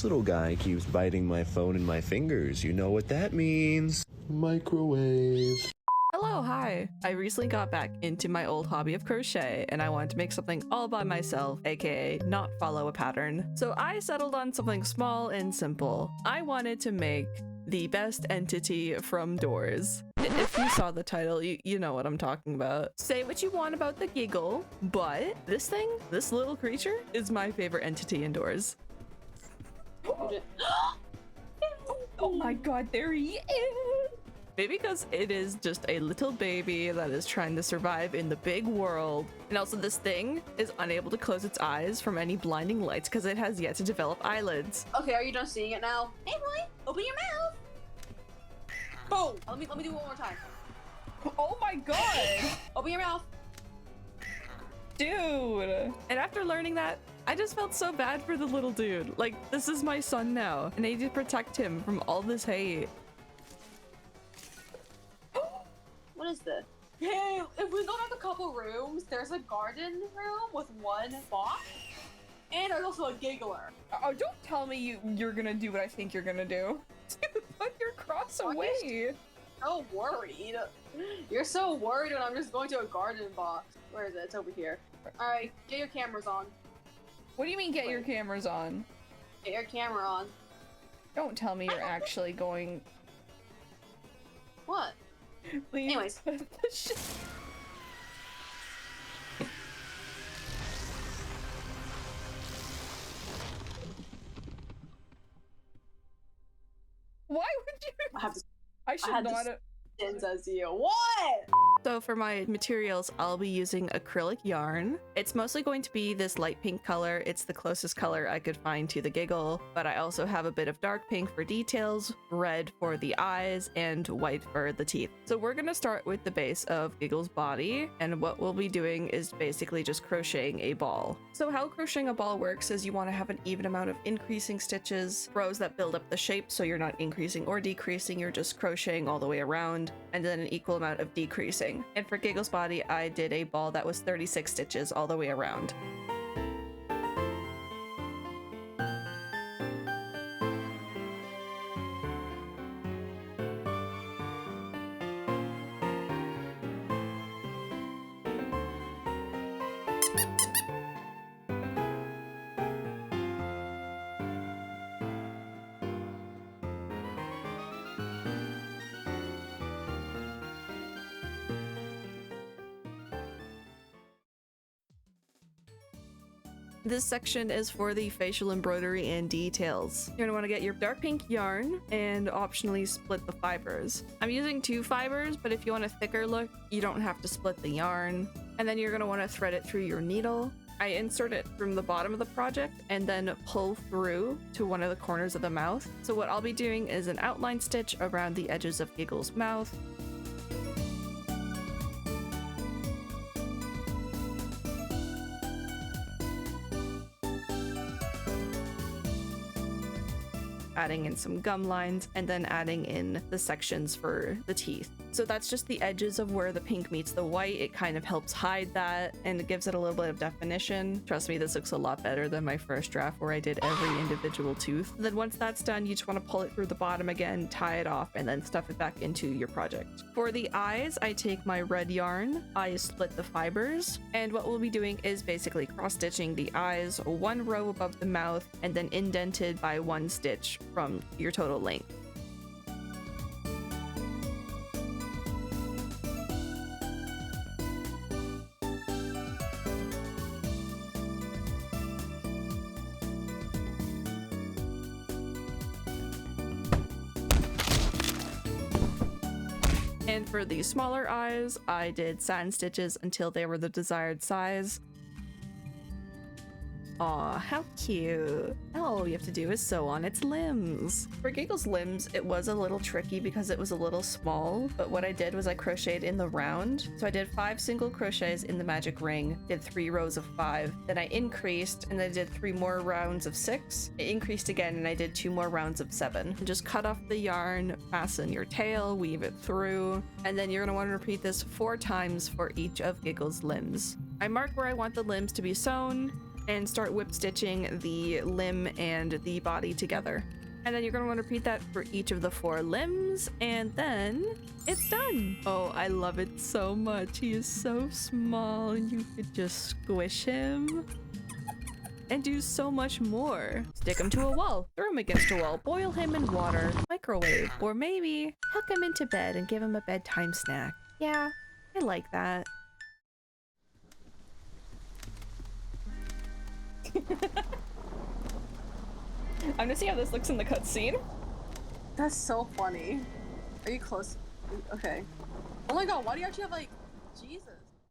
Little guy keeps biting my phone and my fingers. You know what that means. Microwave. Hello, hi. I recently got back into my old hobby of crochet and I wanted to make something all by myself, aka not follow a pattern. So I settled on something small and simple. I wanted to make the best entity from Doors. If you saw the title, you know what I'm talking about. Say what you want about the Giggle, but this thing, this little creature, is my favorite entity in Doors. Oh my god, there he is! Maybe because it is just a little baby that is trying to survive in the big world. And also this thing is unable to close its eyes from any blinding lights because it has yet to develop eyelids. Okay, are you done seeing it now? Hey boy, open your mouth! Boom! Let me do it one more time. Oh my god! Open your mouth! Dude! And after learning that, I just felt so bad for the little dude. Like, this is my son now, and I need to protect him from all this hate. What is this? Yeah, if we go back a couple rooms, there's a garden room with one box, and there's also a giggler. Oh, don't tell me you're gonna do what I think you're gonna do. Dude, put your cross away. So worried. You're so worried when I'm just going to a garden box. Where is it? It's over here. Alright, get your cameras on. What do you mean get your cameras on? Get your camera on. Don't tell me you're actually going... What? Please. Anyways. Why would you? I should not have. As you. What? So for my materials, I'll be using acrylic yarn. It's mostly going to be this light pink color. It's the closest color I could find to the Giggle, but I also have a bit of dark pink for details, red for the eyes, and white for the teeth. So we're gonna start with the base of Giggle's body, and what we'll be doing is basically just crocheting a ball. So how crocheting a ball works is you want to have an even amount of increasing stitches, rows that build up the shape so you're not increasing or decreasing, you're just crocheting all the way around, and then an equal amount of decreasing. And for Giggle's body, I did a ball that was 36 stitches all the way around. This section is for the facial embroidery and details. You're gonna want to get your dark pink yarn and optionally split the fibers. I'm using 2 fibers, but if you want a thicker look, you don't have to split the yarn. And then you're gonna want to thread it through your needle. I insert it from the bottom of the project and then pull through to one of the corners of the mouth. So what I'll be doing is an outline stitch around the edges of Giggle's mouth. Adding in some gum lines, and then adding in the sections for the teeth. So that's just the edges of where the pink meets the white. It kind of helps hide that, and it gives it a little bit of definition. Trust me, this looks a lot better than my first draft where I did every individual tooth. And then once that's done, you just want to pull it through the bottom again, tie it off, and then stuff it back into your project. For the eyes, I take my red yarn, I split the fibers, and what we'll be doing is basically cross-stitching the eyes 1 row above the mouth, and then indented by 1 stitch from your total length. And for the smaller eyes, I did satin stitches until they were the desired size. Aw, how cute. All you have to do is sew on its limbs. For Giggle's limbs, it was a little tricky because it was a little small, but what I did was I crocheted in the round. So I did 5 single crochets in the magic ring, did 3 rows of 5, then I increased and I did 3 more rounds of 6. It increased again and I did 2 more rounds of 7. And just cut off the yarn, fasten your tail, weave it through, and then you're gonna want to repeat this 4 times for each of Giggle's limbs. I mark where I want the limbs to be sewn, and start whip stitching the limb and the body together. And then you're gonna want to repeat that for each of the 4 limbs, and then it's done. Oh, I love it so much. He is so small, and you could just squish him and do so much more. Stick him to a wall, throw him against a wall, boil him in water, microwave, or maybe tuck him into bed and give him a bedtime snack. Yeah, I like that. I'm gonna see how this looks in the cutscene. That's so funny. Are you close? Okay. Oh my god, why do you actually have like Jesus?